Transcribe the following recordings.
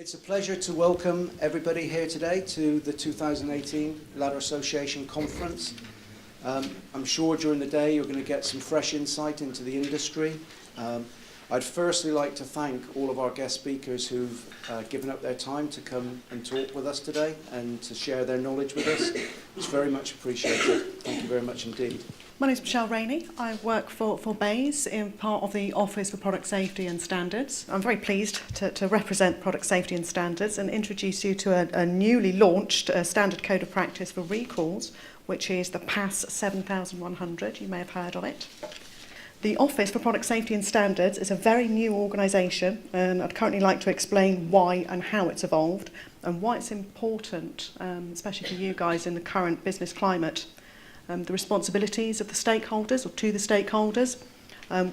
It's a pleasure to welcome everybody here today to the 2018 Ladder Association Conference. I'm sure during the day you're going to get some fresh insight into the industry. I'd firstly like to thank all of our guest speakers who've given up their time to come and talk with us today and to share their knowledge with us. It's very much appreciated. Thank you very much indeed. My name is Rainey. I work for BAYS in part of the Office for Product Safety and Standards. I'm very pleased to represent Product Safety and Standards and introduce you to a newly launched standard code of practice for recalls, which is the PASS 7100. You may have heard of it. The Office for Product Safety and Standards is a very new organisation, and I'd currently like to explain why and how it's evolved and why it's important, especially for you guys in the current business climate. The responsibilities of the stakeholders, or to the stakeholders,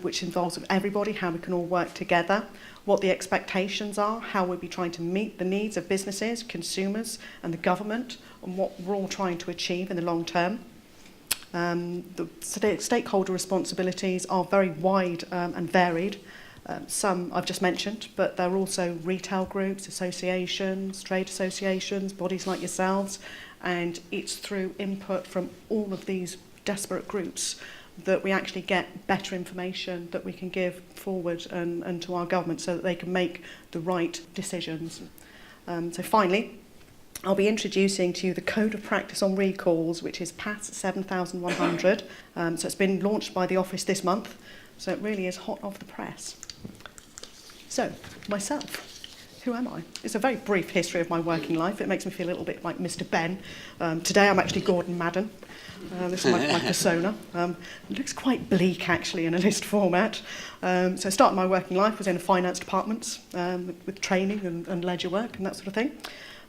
which involves everybody, how we can all work together, what the expectations are, how we'll be trying to meet the needs of businesses, consumers and the government, and what we're all trying to achieve in the long term. The stakeholder responsibilities are very wide and varied. Some I've just mentioned, but there are also retail groups, associations, trade associations, bodies like yourselves, and it's through input from all of these disparate groups that we actually get better information that we can give forward and to our government so that they can make the right decisions. So finally, I'll be introducing to you the Code of Practice on Recalls, which is PASS 7100. So it's been launched by the Office this month, so it really is hot off the press. So, myself. Who am I? It's a very brief history of my working life. It makes me feel a little bit like Mr. Ben. Today I'm actually Gordon Madden. This is my persona. It looks quite bleak actually in a list format. So I started my working life, was in a finance department with training and ledger work and that sort of thing.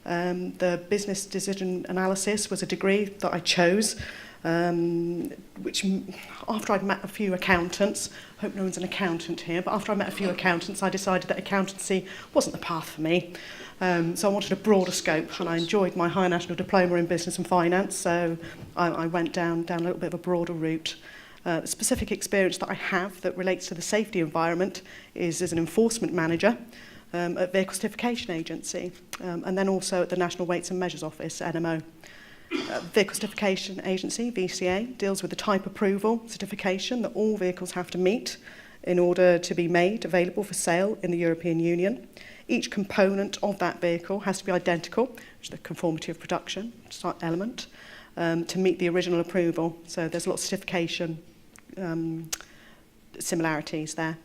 The business decision analysis was a degree that I chose, which after I'd met a few accountants, I hope no one's an accountant here, but after I met a few accountants I decided that accountancy wasn't the path for me. So I wanted a broader scope, and I enjoyed my Higher National Diploma in Business and Finance, so I went down a little bit of a broader route. The specific experience that I have that relates to the safety environment is as an enforcement manager at Vehicle Certification Agency, and then also at the National Weights and Measures Office, NMO. Vehicle Certification Agency, VCA, deals with the type approval certification that all vehicles have to meet in order to be made available for sale in the European Union. Each component of that vehicle has to be identical, which is the conformity of production element, to meet the original approval. So there's a lot of certification similarities there.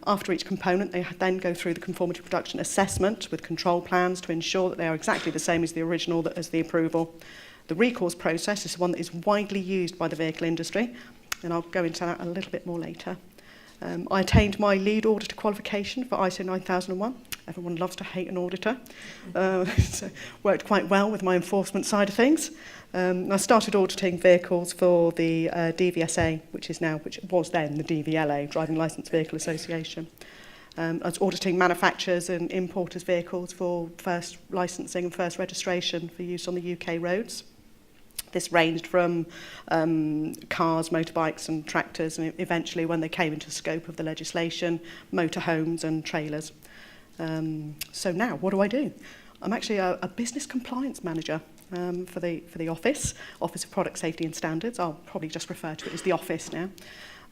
After each component, they then go through the conformity production assessment with control plans to ensure that they are exactly the same as the original, as the approval. The recalls process is one that is widely used by the vehicle industry, and I'll go into that a little bit more later. I attained my lead auditor qualification for ISO 9001. Everyone loves to hate an auditor. So worked quite well with my enforcement side of things. I started auditing vehicles for the DVSA, which was then the DVLA, Driving Licensed Vehicle Association. I was auditing manufacturers and importers' vehicles for first licensing and first registration for use on the UK roads. This ranged from cars, motorbikes and tractors, and eventually, when they came into the scope of the legislation, motorhomes and trailers. So now, what do? I'm actually a business compliance manager for the Office of Product Safety and Standards. I'll probably just refer to it as the Office now.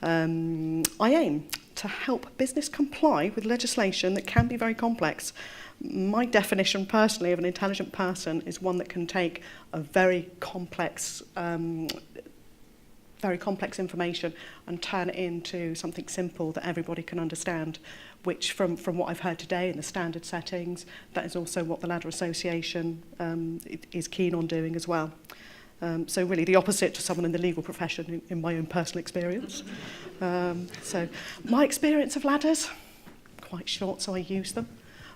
I aim to help business comply with legislation that can be very complex. My definition personally of an intelligent person is one that can take a very complex information and turn it into something simple that everybody can understand, which from what I've heard today in the standard settings, that is also what the Ladder Association is keen on doing as well. So really the opposite to someone in the legal profession in my own personal experience. So my experience of ladders, quite short, so I use them.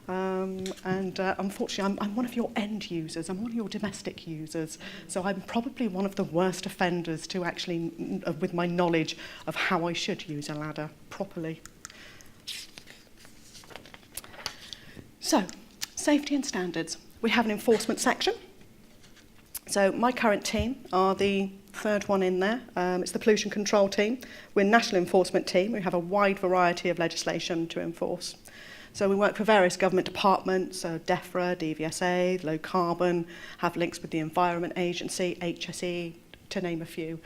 Unfortunately, I'm one of your end users. I'm one of your domestic users. So I'm probably one of the worst offenders to actually, with my knowledge of how I should use a ladder properly. So, safety and standards. We have an enforcement section. So my current team are the third one in there. It's the pollution control team. We're a national enforcement team. We have a wide variety of legislation to enforce. So we work for various government departments, DEFRA, DVSA, Low Carbon, have links with the Environment Agency, HSE, to name a few.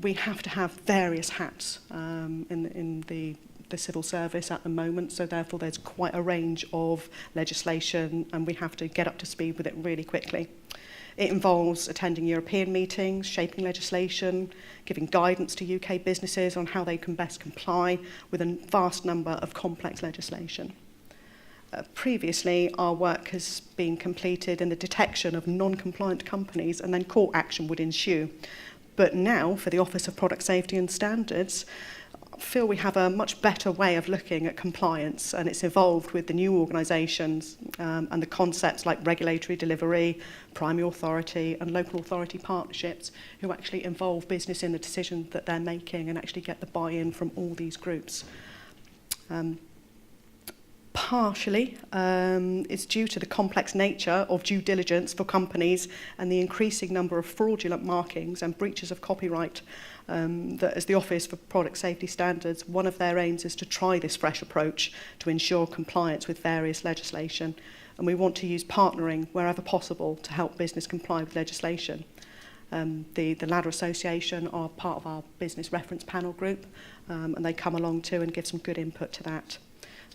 We have to have various hats in the civil service at the moment, so therefore there's quite a range of legislation and we have to get up to speed with it really quickly. It involves attending European meetings, shaping legislation, giving guidance to UK businesses on how they can best comply with a vast number of complex legislation. Previously, our work has been completed in the detection of non-compliant companies and then court action would ensue. But now, for the Office of Product Safety and Standards, I feel we have a much better way of looking at compliance, and it's evolved with the new organisations and the concepts like regulatory delivery, primary authority and local authority partnerships who actually involve business in the decision that they're making and actually get the buy-in from all these groups. Partially, it's due to the complex nature of due diligence for companies and the increasing number of fraudulent markings and breaches of copyright that as the Office for Product Safety Standards, one of their aims is to try this fresh approach to ensure compliance with various legislation. And we want to use partnering wherever possible to help business comply with legislation. The Ladder Association are part of our business reference panel group, and they come along too and give some good input to that.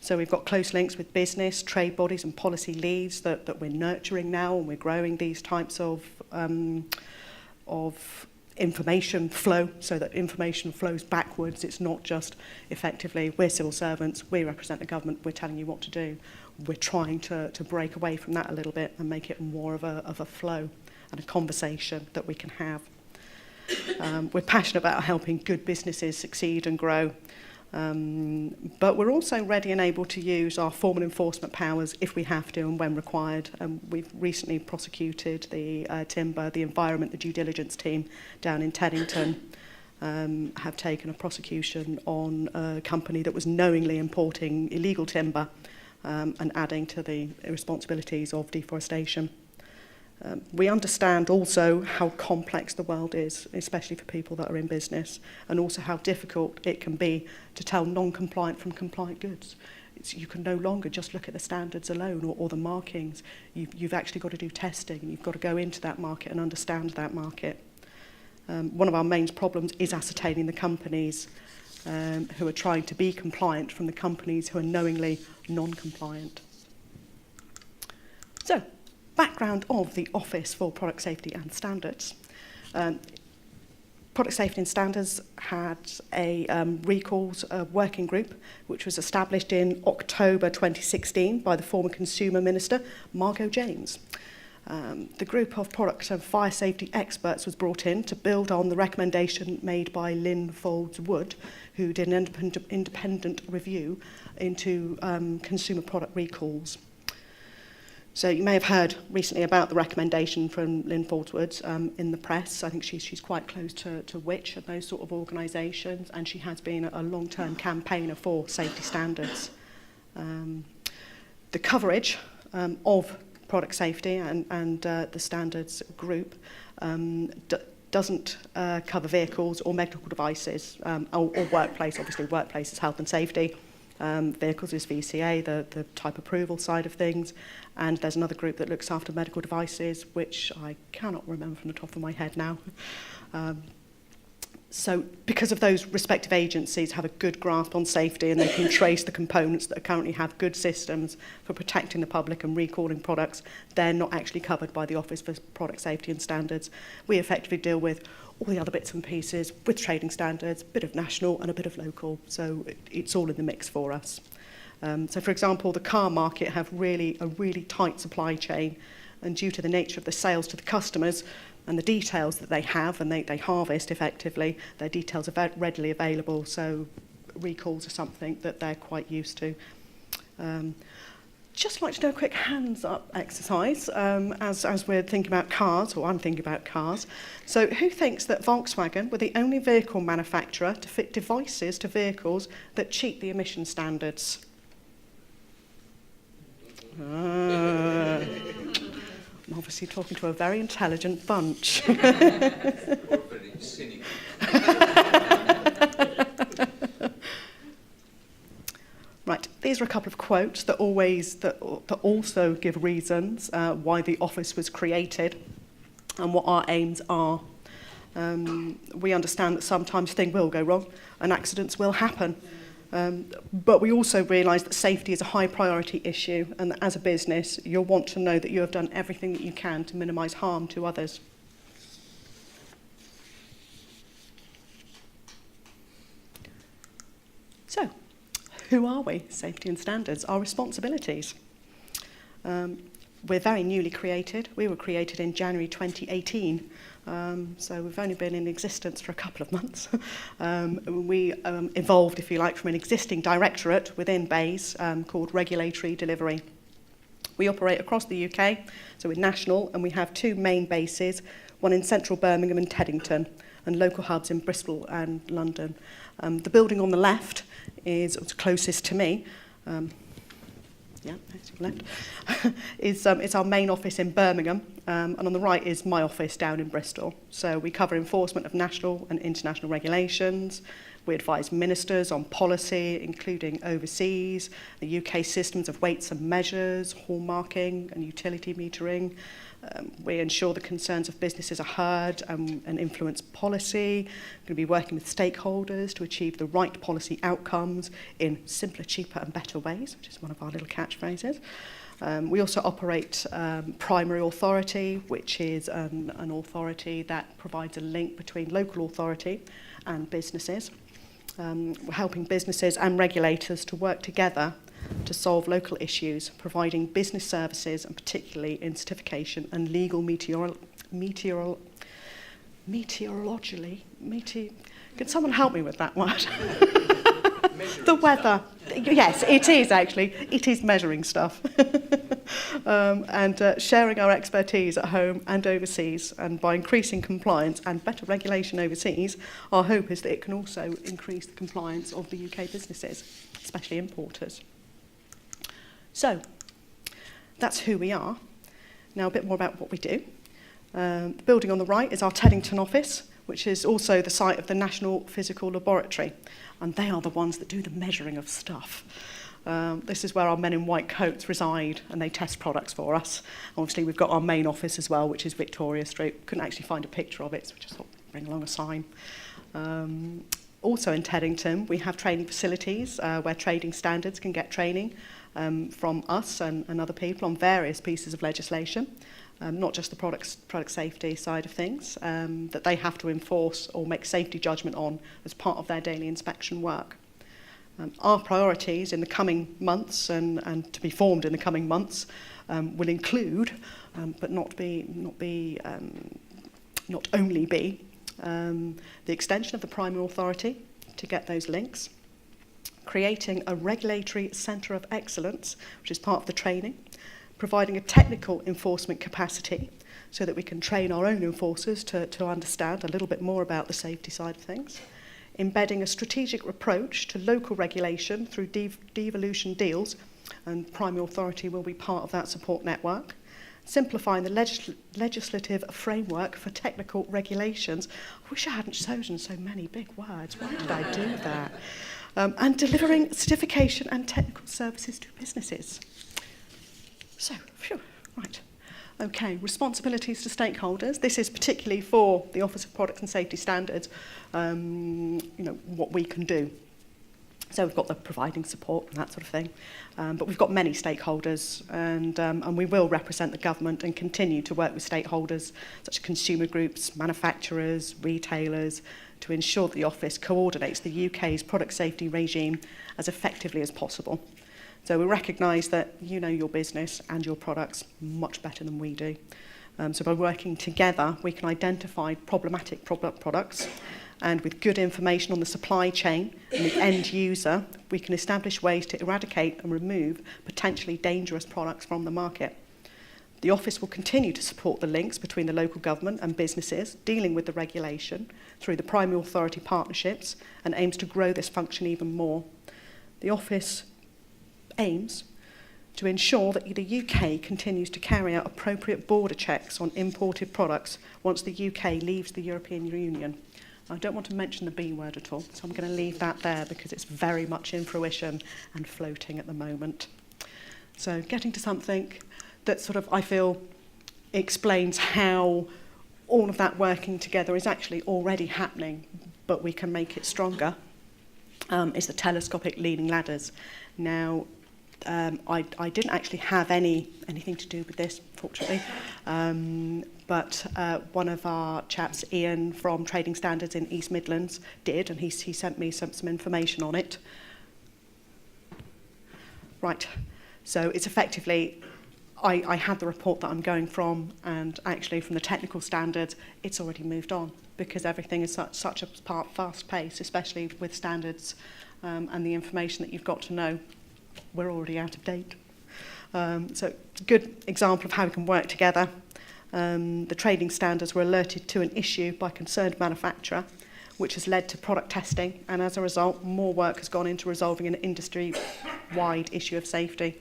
So we've got close links with business, trade bodies and policy leads that we're nurturing now, and we're growing these types of information flow so that information flows backwards. It's not just effectively, we're civil servants, we represent the government, we're telling you what to do. We're trying to break away from that a little bit and make it more of a flow and a conversation that we can have. We're passionate about helping good businesses succeed and grow. But we're also ready and able to use our formal enforcement powers if we have to and when required. We've recently prosecuted the timber, the environment, the due diligence team down in Teddington have taken a prosecution on a company that was knowingly importing illegal timber and adding to the responsibilities of deforestation. We understand also how complex the world is, especially for people that are in business, and also how difficult it can be to tell non-compliant from compliant goods. You can no longer just look at the standards alone or the markings. You've actually got to do testing, and you've got to go into that market and understand that market. One of our main problems is ascertaining the companies who are trying to be compliant from the companies who are knowingly non-compliant. So, background of the Office for Product Safety and Standards. Product Safety and Standards had a recalls working group which was established in October 2016 by the former Consumer Minister, Margot James. The group of product and fire safety experts was brought in to build on the recommendation made by Lynn Folds-Wood, who did an independent review into consumer product recalls. So you may have heard recently about the recommendation from Lynn Folds-Wood in the press. I think she's quite close to Which and those sort of organisations, and she has been a long-term campaigner for safety standards. The coverage of product safety and the standards group doesn't cover vehicles or medical devices or workplace. Obviously, workplace is health and safety. Vehicles is VCA, the type approval side of things, and there's another group that looks after medical devices, which I cannot remember from the top of my head now. So because of those respective agencies have a good grasp on safety and they can trace the components that currently have good systems for protecting the public and recalling products, they're not actually covered by the Office for Product Safety and Standards. We effectively deal with all the other bits and pieces with trading standards, a bit of national and a bit of local, so it's all in the mix for us. So for example, the car market have a really tight supply chain, and due to the nature of the sales to the customers and the details that they have and they harvest effectively, their details are readily available, so recalls are something that they're quite used to. Just like to do a quick hands-up exercise as we're thinking about cars, or I'm thinking about cars. So who thinks that Volkswagen were the only vehicle manufacturer to fit devices to vehicles that cheat the emission standards? I'm obviously talking to a very intelligent bunch. Or very cynical. Right. These are a couple of quotes that also give reasons why the office was created and what our aims are. We understand that sometimes things will go wrong and accidents will happen. But we also realise that safety is a high priority issue, and that as a business you'll want to know that you have done everything that you can to minimise harm to others. So, who are we? Safety and standards, our responsibilities. We're very newly created. We were created in January 2018, so we've only been in existence for a couple of months. We evolved, if you like, from an existing directorate within BAYS called Regulatory Delivery. We operate across the UK, so we're national, and we have two main bases, one in central Birmingham and Teddington, and local hubs in Bristol and London. The building on the left is closest to me. Left is our main office in Birmingham, and on the right is my office down in Bristol. So we cover enforcement of national and international regulations. We advise ministers on policy, including overseas, the UK systems of weights and measures, hallmarking and utility metering. We ensure the concerns of businesses are heard and influence policy. We're going to be working with stakeholders to achieve the right policy outcomes in simpler, cheaper and better ways, which is one of our little catchphrases. We also operate primary authority, which is an authority that provides a link between local authority and businesses. We're helping businesses and regulators to work together to solve local issues, providing business services, and particularly in certification and legal meteorology. Can someone help me with that word? The weather. Yes, it is actually. It is measuring stuff. And sharing our expertise at home and overseas. And by increasing compliance and better regulation overseas, our hope is that it can also increase the compliance of the UK businesses, especially importers. So, that's who we are. Now a bit more about what we do. The building on the right is our Teddington Office, which is also the site of the National Physical Laboratory. And they are the ones that do the measuring of stuff. This is where our men in white coats reside, and they test products for us. Obviously, we've got our main office as well, which is Victoria Street. Couldn't actually find a picture of it, so we just thought, bring along a sign. Also in Teddington, we have training facilities where trading standards can get training from us and other people on various pieces of legislation, not just the product safety side of things, that they have to enforce or make safety judgment on as part of their daily inspection work. Our priorities in the coming months and to be formed in the coming months will include, but not only be, the extension of the primary authority to get those links, creating a regulatory centre of excellence, which is part of the training, providing a technical enforcement capacity so that we can train our own enforcers to understand a little bit more about the safety side of things, embedding a strategic approach to local regulation through devolution deals, and primary authority will be part of that support network, simplifying the legislative framework for technical regulations. I wish I hadn't chosen so many big words. Why did I do that? And delivering certification and technical services to businesses. So, right. Okay, responsibilities to stakeholders. This is particularly for the Office of Products and Safety Standards, what we can do. So we've got the providing support and that sort of thing. But we've got many stakeholders, and we will represent the government and continue to work with stakeholders such as consumer groups, manufacturers, retailers, to ensure that the office coordinates the UK's product safety regime as effectively as possible. So we recognise that you know your business and your products much better than we do. So by working together, we can identify problematic products, and with good information on the supply chain and the end user, we can establish ways to eradicate and remove potentially dangerous products from the market. The office will continue to support the links between the local government and businesses dealing with the regulation through the primary authority partnerships, and aims to grow this function even more. The office aims to ensure that the UK continues to carry out appropriate border checks on imported products once the UK leaves the European Union. I don't want to mention the B word at all, so I'm going to leave that there because it's very much in fruition and floating at the moment. So getting to something that sort of, I feel, explains how all of that working together is actually already happening, but we can make it stronger, is the telescopic leaning ladders. Now, I didn't actually have anything to do with this, fortunately, but one of our chaps, Ian, from Trading Standards in East Midlands, did, and he sent me some information on it. Right, so it's effectively, I had the report that I'm going from, and actually from the technical standards, it's already moved on, because everything is such a fast pace, especially with standards and the information that you've got to know. We're already out of date. So it's a good example of how we can work together. The trading standards were alerted to an issue by a concerned manufacturer, which has led to product testing, and as a result, more work has gone into resolving an industry-wide issue of safety,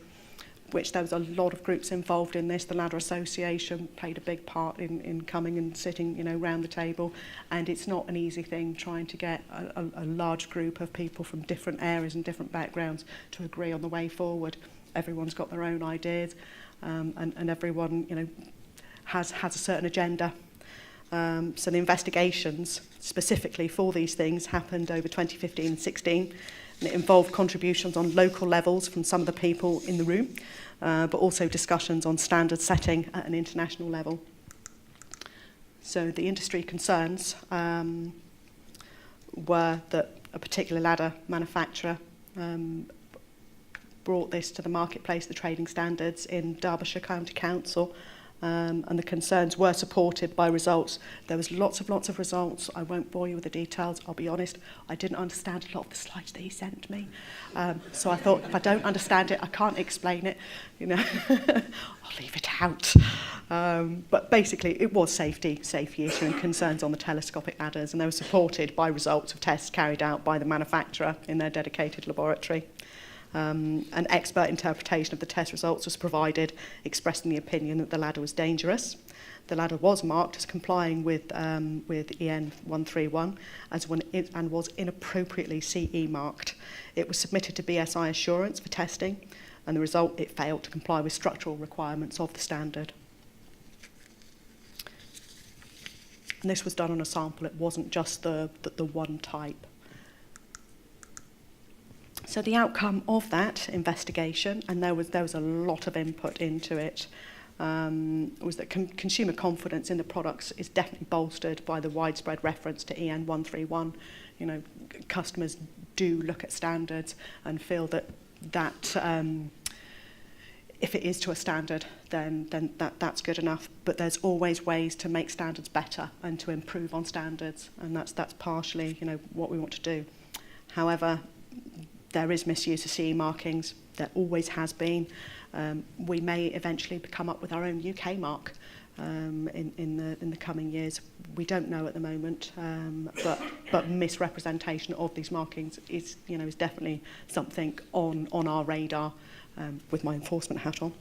which there was a lot of groups involved in this. The Ladder Association played a big part in coming and sitting, round the table, and it's not an easy thing trying to get a large group of people from different areas and different backgrounds to agree on the way forward. Everyone's got their own ideas, and everyone, has a certain agenda. So the investigations specifically for these things happened over 2015 and 16. And it involved contributions on local levels from some of the people in the room, but also discussions on standard setting at an international level. So the industry concerns were that a particular ladder manufacturer brought this to the marketplace, the trading standards, in Derbyshire County Council, and the concerns were supported by results. There was lots of results. I won't bore you with the details. I'll be honest, I didn't understand a lot of the slides that he sent me. So I thought, if I don't understand it, I can't explain it. I'll leave it out. But basically, it was safety issue and concerns on the telescopic ladders, and they were supported by results of tests carried out by the manufacturer in their dedicated laboratory. An expert interpretation of the test results was provided, expressing the opinion that the ladder was dangerous. The ladder was marked as complying with EN 131 and was inappropriately CE marked. It was submitted to BSI assurance for testing, and the result, it failed to comply with structural requirements of the standard. And this was done on a sample. It wasn't just the one type. So the outcome of that investigation, and there was a lot of input into it, was that consumer confidence in the products is definitely bolstered by the widespread reference to EN 131. Customers do look at standards and feel that if it is to a standard, then that's good enough. But there's always ways to make standards better and to improve on standards, and that's partially what we want to do. However, there is misuse of CE markings. There always has been. We may eventually come up with our own UK mark in the coming years. We don't know at the moment, but misrepresentation of these markings is definitely something on our radar, with my enforcement hat on.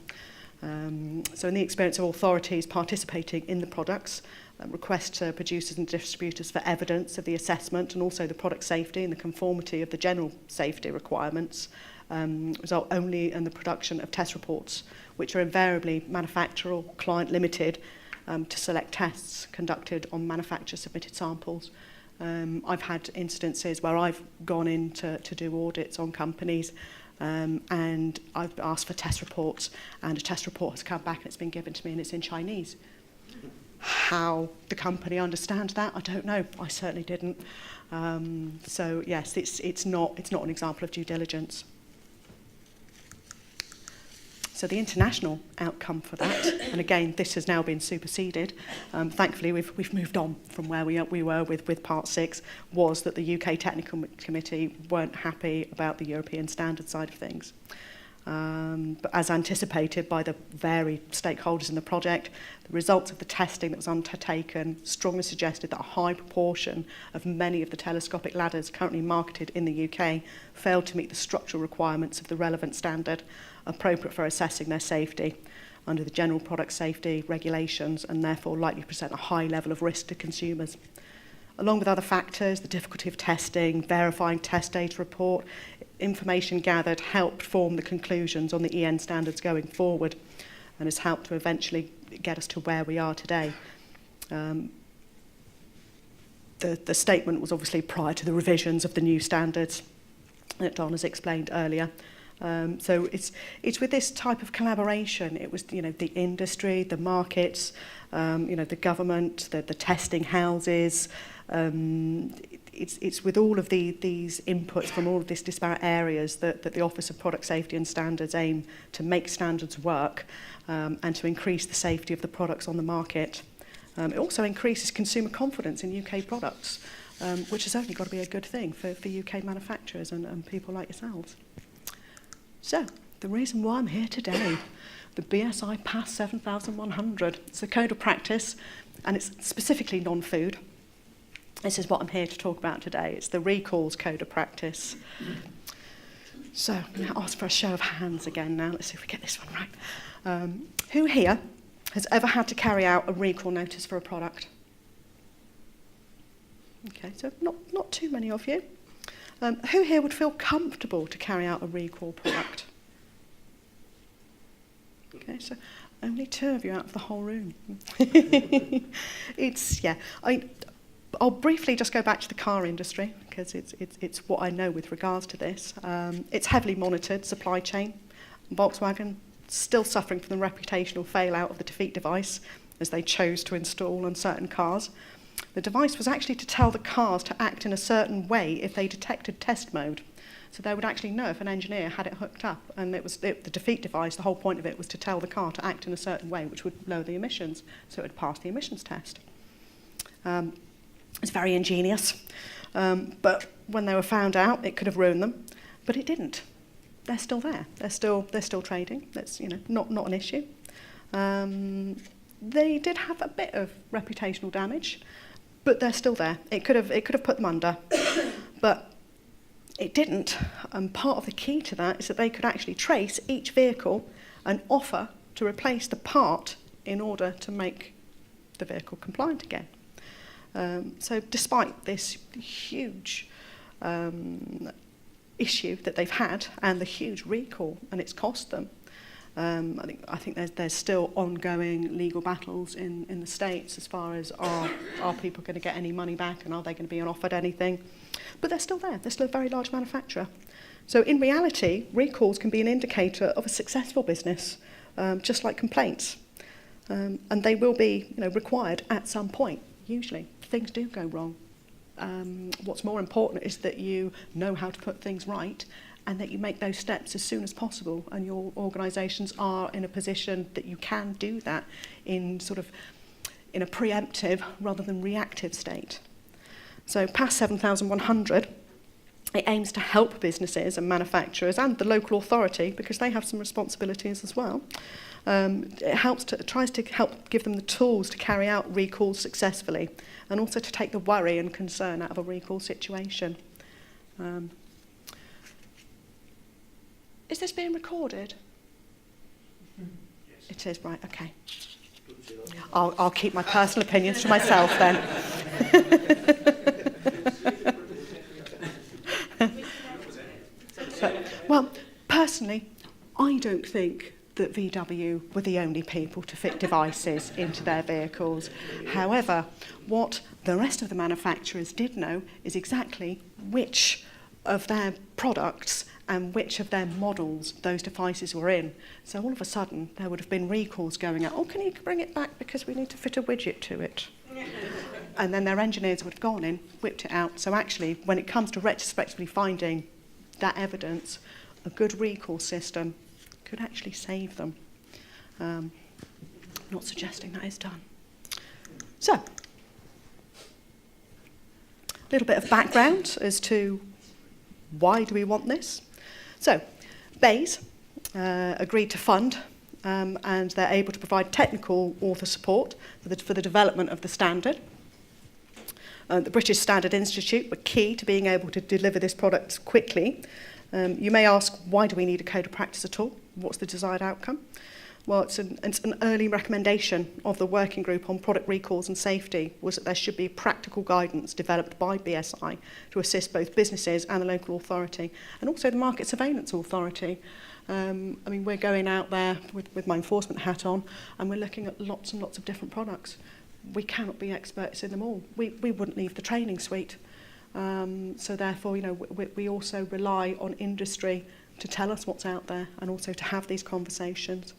So in the experience of authorities participating in the products, requests to producers and distributors for evidence of the assessment and also the product safety and the conformity of the general safety requirements result only in the production of test reports, which are invariably manufacturer or client limited to select tests conducted on manufacturer submitted samples. I've had instances where I've gone in to do audits on companies, and I've asked for test reports, and a test report has come back and it's been given to me and it's in Chinese. How the company understands that, I don't know. I certainly didn't. So yes, it's not an example of due diligence. So the international outcome for that, and again, this has now been superseded. Thankfully, we've moved on from where we were with Part 6, was that the UK Technical Committee weren't happy about the European standard side of things. But as anticipated by the varied stakeholders in the project, the results of the testing that was undertaken strongly suggested that a high proportion of many of the telescopic ladders currently marketed in the UK failed to meet the structural requirements of the relevant standard appropriate for assessing their safety under the general product safety regulations, and therefore likely present a high level of risk to consumers. Along with other factors, the difficulty of testing, verifying test data report, information gathered helped form the conclusions on the EN standards going forward, and has helped to eventually get us to where we are today. The statement was obviously prior to the revisions of the new standards that Don has explained earlier. So it's with this type of collaboration. It was, you know, the industry, the markets, you know, the government, the testing houses. It's with all of these inputs from all of these disparate areas that the Office of Product Safety and Standards aim to make standards work and to increase the safety of the products on the market. It also increases consumer confidence in UK products, which has only got to be a good thing for UK manufacturers and people like yourselves. So, the reason why I'm here today, the BSI PASS 7100. It's a code of practice, and it's specifically non-food. This is what I'm here to talk about today. It's the recalls code of practice. So, I'm going to ask for a show of hands again now. Let's see if we get this one right. Who here has ever had to carry out a recall notice for a product? Okay, so not too many of you. Who here would feel comfortable to carry out a recall product? Okay, so only 2 of you out of the whole room. I'll briefly just go back to the car industry because it's what I know with regards to this. It's heavily monitored supply chain. Volkswagen still suffering from the reputational fail-out of the defeat device as they chose to install on certain cars. The device was actually to tell the cars to act in a certain way if they detected test mode. So they would actually know if an engineer had it hooked up. And the defeat device, the whole point of it was to tell the car to act in a certain way, which would lower the emissions, so it would pass the emissions test. It's very ingenious. But when they were found out, it could have ruined them. But it didn't. They're still there. They're still trading. That's, you know, not an issue. They did have a bit of reputational damage, but they're still there. It could have put them under, but it didn't. And part of the key to that is that they could actually trace each vehicle and offer to replace the part in order to make the vehicle compliant again. So despite this huge issue that they've had and the huge recall and it's cost them, I think there's still ongoing legal battles in the States as far as are people going to get any money back and are they going to be offered anything? But they're still there. They're still a very large manufacturer. So in reality, recalls can be an indicator of a successful business, just like complaints. And they will be, you know, required at some point, usually. Things do go wrong. What's more important is that you know how to put things right and that you make those steps as soon as possible, and your organisations are in a position that you can do that in a preemptive rather than reactive state. So PASS 7100, it aims to help businesses and manufacturers and the local authority, because they have some responsibilities as well. It tries to help give them the tools to carry out recalls successfully, and also to take the worry and concern out of a recall situation. Is this being recorded? Yes. It is, right, okay. I'll keep my personal opinions to myself then. Well, personally, I don't think that VW were the only people to fit devices into their vehicles. However, what the rest of the manufacturers did know is exactly which of their products and which of their models those devices were in. So all of a sudden, there would have been recalls going out. Oh, can you bring it back because we need to fit a widget to it? And then their engineers would have gone in, whipped it out. So actually, when it comes to retrospectively finding that evidence, a good recall system could actually save them. Not suggesting that is done. So, a little bit of background as to why do we want this. So, BAYS agreed to fund and they're able to provide technical author support for the development of the standard. The British Standard Institute were key to being able to deliver this product quickly. You may ask, why do we need a code of practice at all? What's the desired outcome? Well, it's an early recommendation of the working group on product recalls and safety was that there should be practical guidance developed by BSI to assist both businesses and the local authority, and also the Market Surveillance Authority. I mean, we're going out there with my enforcement hat on, and we're looking at lots and lots of different products. We cannot be experts in them all. We wouldn't leave the training suite. So therefore, you know, we also rely on industry to tell us what's out there and also to have these conversations.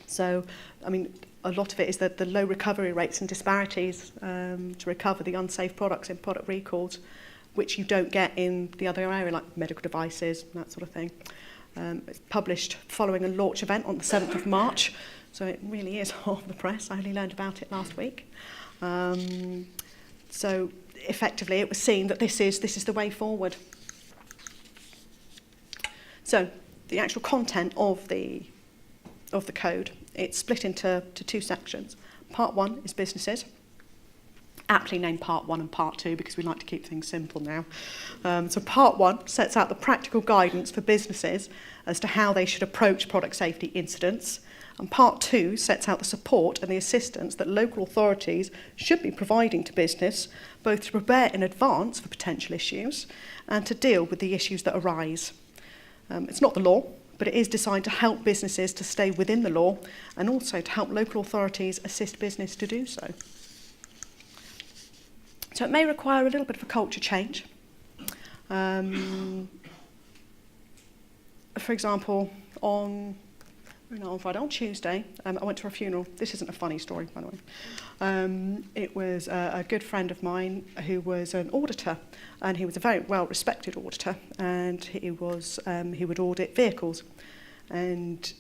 So, I mean, a lot of it is that the low recovery rates and disparities to recover the unsafe products in product recalls, which you don't get in the other area, like medical devices, that sort of thing. It's published following a launch event on the 7th of March, so it really is hot off the press. I only learned about it last week. So effectively, it was seen that this is the way forward. So the actual content of the code, it's split into two sections. Part 1 is businesses, aptly named Part 1 and Part 2 because we like to keep things simple now. So Part 1 sets out the practical guidance for businesses as to how they should approach product safety incidents, and Part 2 sets out the support and the assistance that local authorities should be providing to business, both to prepare in advance for potential issues and to deal with the issues that arise. It's not the law, but it is designed to help businesses to stay within the law and also to help local authorities assist business to do so. So it may require a little bit of a culture change. For example, on Friday, on Tuesday, I went to a funeral. This isn't a funny story, by the way. It was a good friend of mine who was an auditor, and he was a very well-respected auditor, and he would audit vehicles. And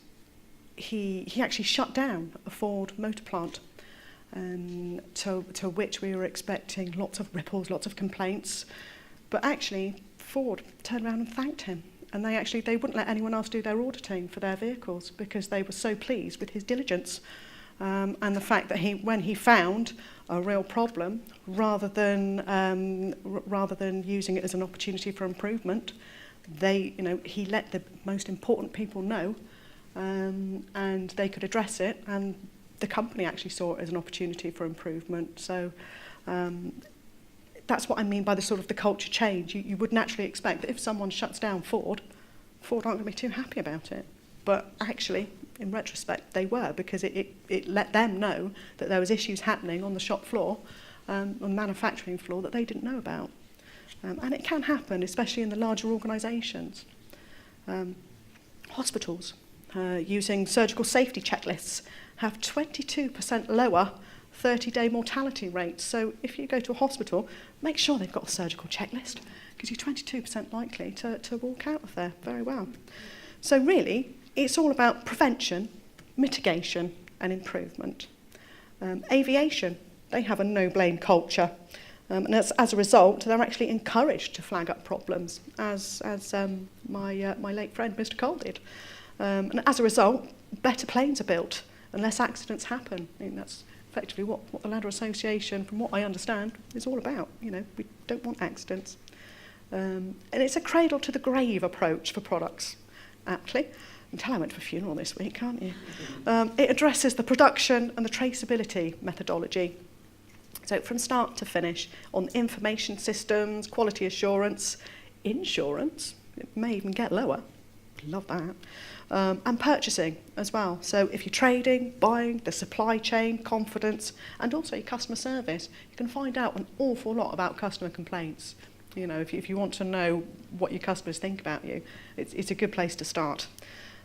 he actually shut down a Ford motor plant, to which we were expecting lots of ripples, lots of complaints. But actually, Ford turned around and thanked him. And they wouldn't let anyone else do their auditing for their vehicles because they were so pleased with his diligence. And the fact that when he found a real problem, rather than using it as an opportunity for improvement, he let the most important people know, and they could address it, and the company actually saw it as an opportunity for improvement. So that's what I mean by the culture change. You would naturally expect that if someone shuts down Ford aren't going to be too happy about it. But actually, in retrospect, they were, because it let them know that there was issues happening on the shop floor, on the manufacturing floor, that they didn't know about. And it can happen, especially in the larger organisations. Hospitals, using surgical safety checklists, have 22% lower 30-day mortality rates. So if you go to a hospital, make sure they've got a surgical checklist, because you're 22% likely to walk out of there very well. So really, it's all about prevention, mitigation, and improvement. Aviation, they have a no-blame culture. And as a result, they're actually encouraged to flag up problems, as my late friend, Mr. Cole, did. And as a result, better planes are built and less accidents happen. I mean, that's effectively what the Ladder Association, from what I understand, is all about. You know, we don't want accidents. And it's a cradle-to-the-grave approach for products, aptly. You can tell I went to a funeral this week, can't you? It addresses the production and the traceability methodology. So from start to finish, on information systems, quality assurance, insurance, it may even get lower, love that, and purchasing as well. So if you're trading, buying, the supply chain, confidence, and also your customer service, you can find out an awful lot about customer complaints. You know, if you want to know what your customers think about you, it's a good place to start.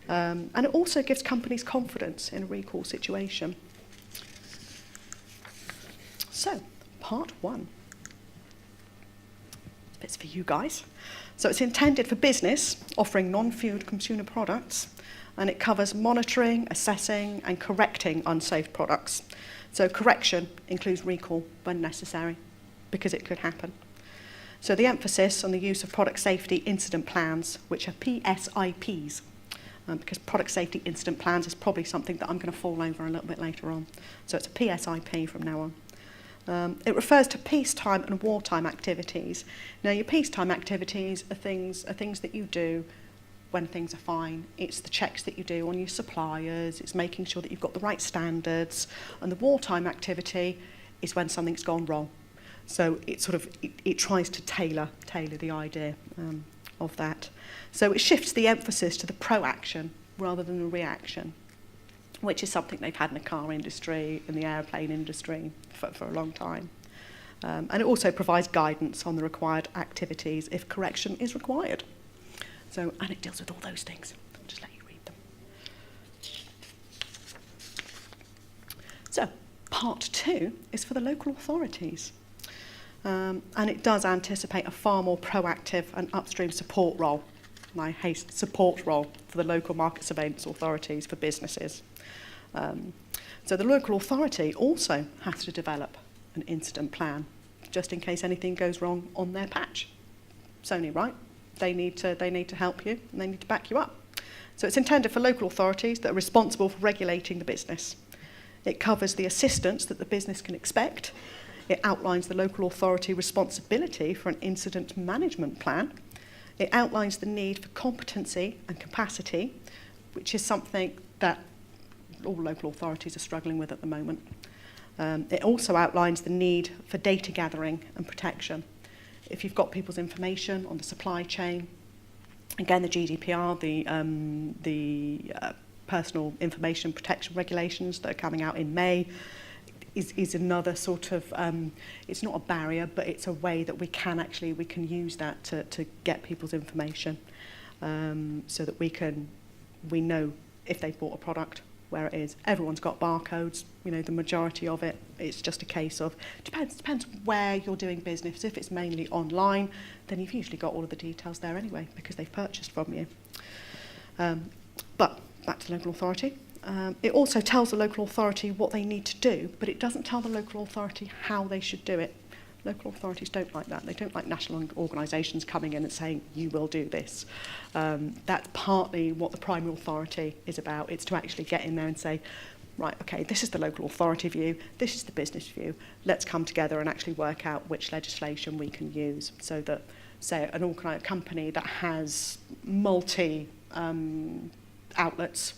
And it also gives companies confidence in a recall situation. So, part 1. It's for you guys. So it's intended for business offering non-food consumer products, and it covers monitoring, assessing, and correcting unsafe products. So correction includes recall when necessary, because it could happen. So the emphasis on the use of product safety incident plans, which are PSIPs, because product safety incident plans is probably something that I'm going to fall over a little bit later on. So it's a PSIP from now on. It refers to peacetime and wartime activities. Now, your peacetime activities are things that you do when things are fine. It's the checks that you do on your suppliers. It's making sure that you've got the right standards. And the wartime activity is when something's gone wrong. So it tries to tailor the idea of that. So it shifts the emphasis to the proaction rather than the reaction, which is something they've had in the car industry, in the airplane industry for a long time. And it also provides guidance on the required activities if correction is required. So, and it deals with all those things. I'll just let you read them. So, part 2 is for the local authorities. And it does anticipate a far more proactive and upstream support role. And I hate support role for the local market surveillance authorities for businesses. So the local authority also has to develop an incident plan, just in case anything goes wrong on their patch. It's only right. They need to help you, and they need to back you up. So it's intended for local authorities that are responsible for regulating the business. It covers the assistance that the business can expect. It outlines the local authority responsibility for an incident management plan. It outlines the need for competency and capacity, which is something that all local authorities are struggling with at the moment. It also outlines the need for data gathering and protection. If you've got people's information on the supply chain, again, the GDPR, the personal information protection regulations that are coming out in May, is another sort of, it's not a barrier, but it's a way that we can use that to get people's information, so that we know if they've bought a product, where it is. Everyone's got barcodes, the majority of it. It's just a case of, depends where you're doing business. If it's mainly online, then you've usually got all of the details there anyway, because they've purchased from you. But back to the local authority. It also tells the local authority what they need to do, but it doesn't tell the local authority how they should do it. Local authorities don't like that. They don't like national organisations coming in and saying, you will do this. That's partly what the primary authority is about. It's to actually get in there and say, right, okay, this is the local authority view, this is the business view. Let's come together and actually work out which legislation we can use, so that, say, an organised company that has multi outlets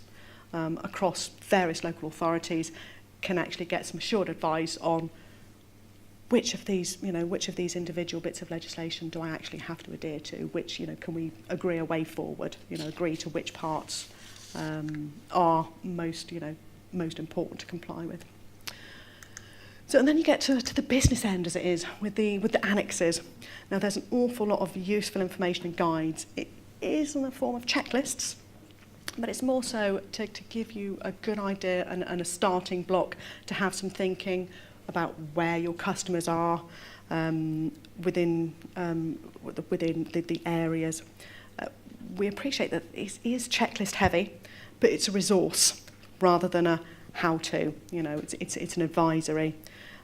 across various local authorities can actually get some assured advice on which of these individual bits of legislation do I actually have to adhere to? Which, can we agree a way forward? Agree to which parts are most important to comply with. So, and then you get to the business end, as it is, with the annexes. Now, there's an awful lot of useful information and guides. It is in the form of checklists, but it's more so to give you a good idea and a starting block to have some thinking about where your customers are within the areas. We appreciate that it is checklist heavy, but it's a resource rather than a how-to. It's an advisory.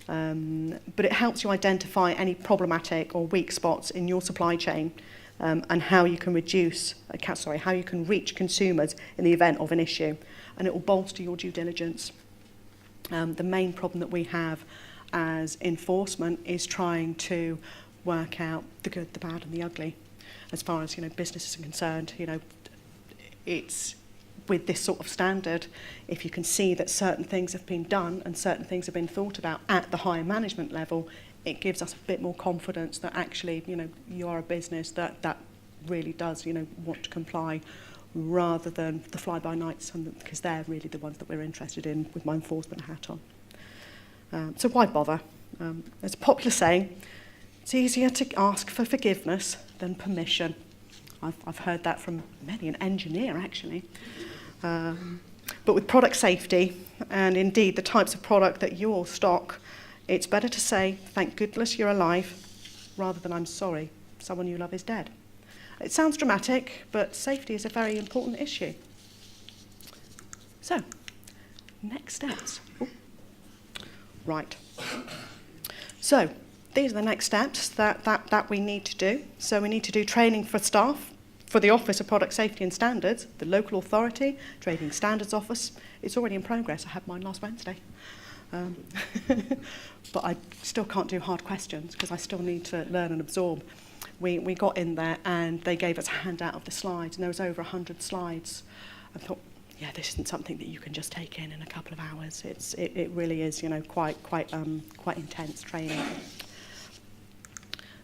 But it helps you identify any problematic or weak spots in your supply chain, and how you can how you can reach consumers in the event of an issue, and it will bolster your due diligence. The main problem that we have as enforcement is trying to work out the good, the bad, and the ugly. As far as businesses are concerned, it's with this sort of standard. If you can see that certain things have been done and certain things have been thought about at the higher management level, it gives us a bit more confidence that actually, you are a business that really does, want to comply, rather than the fly-by-nights, because they're really the ones that we're interested in with my enforcement hat on. So why bother? There's a popular saying, it's easier to ask for forgiveness than permission. I've heard that from many an engineer, actually. But with product safety, and indeed the types of product that you all stock, it's better to say, thank goodness you're alive, rather than I'm sorry, someone you love is dead. It sounds dramatic, but safety is a very important issue. So, next steps. Ooh. Right. So, these are the next steps that we need to do. So we need to do training for staff, for the Office of Product Safety and Standards, the local authority, Trading Standards Office. It's already in progress. I had mine last Wednesday. But I still can't do hard questions because I still need to learn and absorb. we got in there and they gave us a handout of the slides, and there was over 100 slides. I thought, yeah, this isn't something that you can just take in a couple of hours. It really is, you know, quite intense training.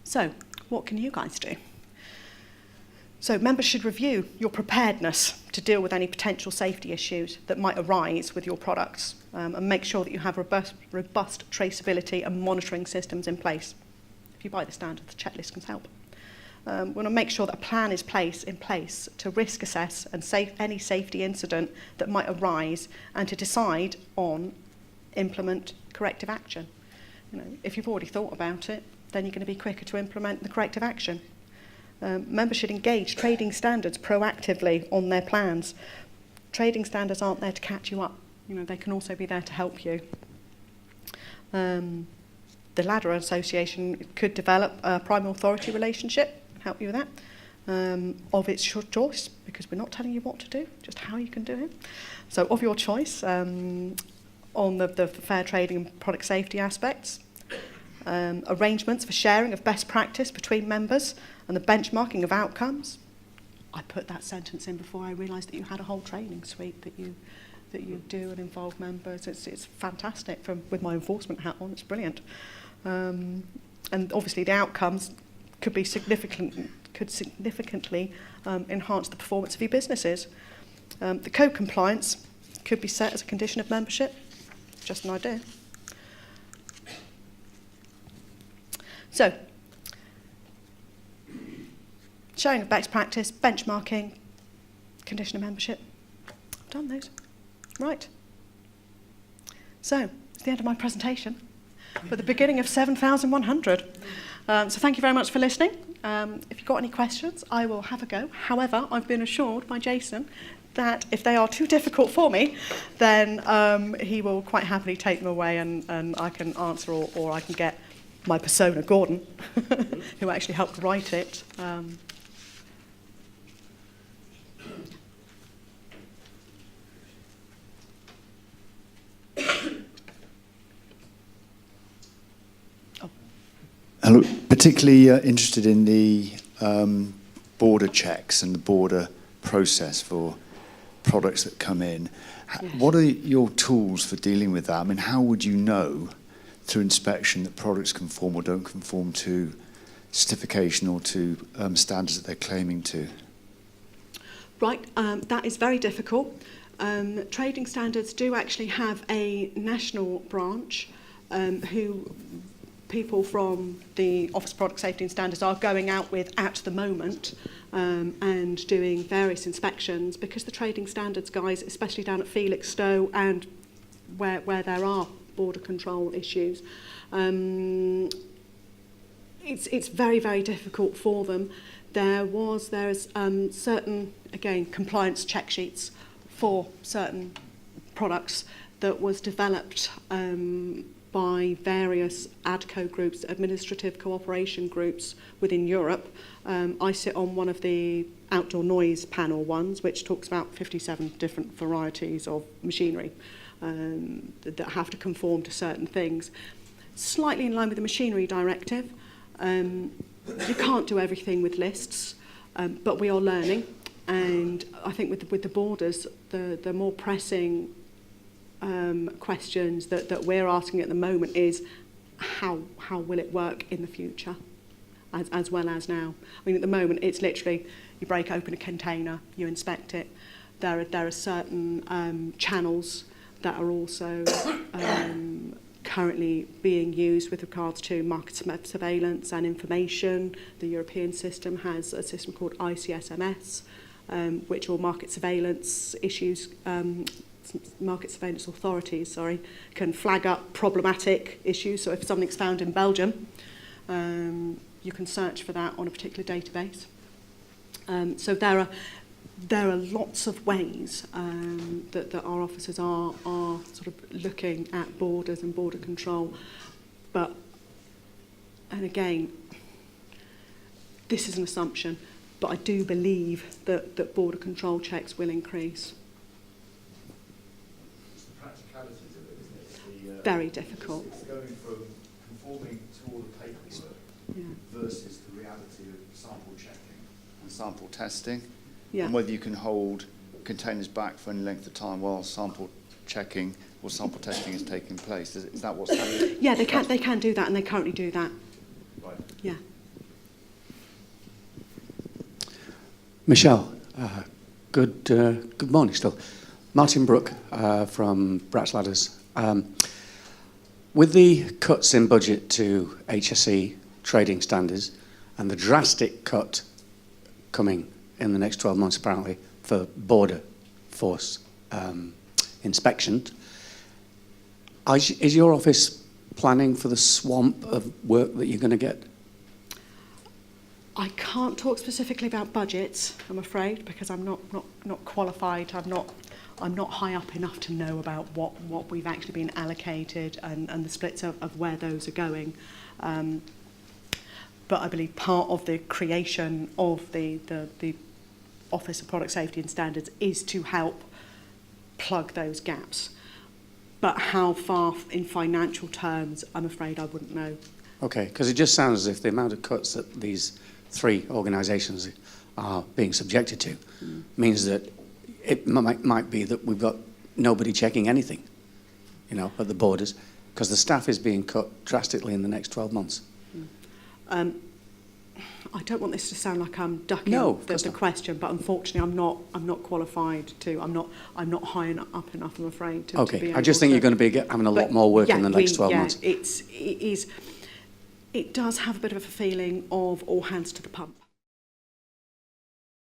So, what can you guys do? So members should review your preparedness to deal with any potential safety issues that might arise with your products, and make sure that you have robust traceability and monitoring systems in place. If you buy the standard, the checklist can help. We want to make sure that a plan is in place to risk assess and any safety incident that might arise, and to decide on implement corrective action. You know, if you've already thought about it, then you're going to be quicker to implement the corrective action. Members should engage trading standards proactively on their plans. Trading standards aren't there to catch you up. You know, they can also be there to help you. The Ladder Association could develop a primary authority relationship, help you with that, of its choice, because we're not telling you what to do, just how you can do it. So of your choice, on the fair trading and product safety aspects, arrangements for sharing of best practice between members, and the benchmarking of outcomes. I put that sentence in before I realised that you had a whole training suite that you do and involve members. It's fantastic. With my enforcement hat on, it's brilliant. And obviously the outcomes could significantly enhance the performance of your businesses. The code compliance could be set as a condition of membership. Just an idea. So, sharing of best practice, benchmarking, condition of membership. I've done those. Right. So, it's the end of my presentation, but the beginning of 7,100. So thank you very much for listening. If you've got any questions, I will have a go. However, I've been assured by Jason that if they are too difficult for me, then he will quite happily take them away, and I can answer, or I can get my persona, Gordon, who actually helped write it. Hello. Particularly interested in the border checks and the border process for products that come in. Yes. What are your tools for dealing with that? I mean, how would you know through inspection that products conform or don't conform to certification or to standards that they're claiming to? Right, that is very difficult. Trading standards do actually have a national branch who people from the Office of Product Safety and Standards are going out with at the moment, and doing various inspections, because the trading standards guys, especially down at Felixstowe and where there are border control issues, it's very, very difficult for them. There is certain, again, compliance check sheets for certain products that was developed by various ADCO groups, administrative cooperation groups within Europe. I sit on one of the outdoor noise panel ones, which talks about 57 different varieties of machinery that have to conform to certain things. Slightly in line with the machinery directive. You can't do everything with lists, but we are learning. And I think with the borders, the more pressing questions that we're asking at the moment is how will it work in the future, as well as now. I mean, at the moment, it's literally you break open a container, you inspect it. There are certain channels that are also currently being used with regards to market surveillance and information. The European system has a system called ICSMS, which all market surveillance issues, market surveillance authorities, can flag up problematic issues. So if something's found in Belgium, you can search for that on a particular database. So there are lots of ways that our officers are sort of looking at borders and border control. And again, this is an assumption, but I do believe that border control checks will increase. It's the practicalities of it, isn't it? Very difficult. It's going from conforming to all the paperwork Yeah. versus the reality of sample checking and sample testing, Yeah. and whether you can hold containers back for any length of time while sample checking or sample testing is taking place. Is that what's happening? Yeah, they can do that, and they currently do that. Right. Yeah. Michelle, good morning still. Martin Brooke from Brat's Ladders. With the cuts in budget to HSE trading standards and the drastic cut coming in the next 12 months apparently for border force inspections, is your office planning for the swamp of work that you're going to get? I can't talk specifically about budgets, I'm afraid, because I'm not qualified. I'm not high up enough to know about what we've actually been allocated and the splits of where those are going. But I believe part of the creation of the Office of Product Safety and Standards is to help plug those gaps. But how far in financial terms, I'm afraid I wouldn't know. Okay, because it just sounds as if the amount of cuts that these three organisations are being subjected to means that it might be that we've got nobody checking anything, you know, at the borders, because the staff is being cut drastically in the next 12 months. I don't want this to sound like I'm ducking the question, but unfortunately, I'm not qualified to. I'm not high up enough, I'm afraid. To Okay, be I just think you're going to be having a lot more work in the next 12 months. It does have a bit of a feeling of all hands to the pump.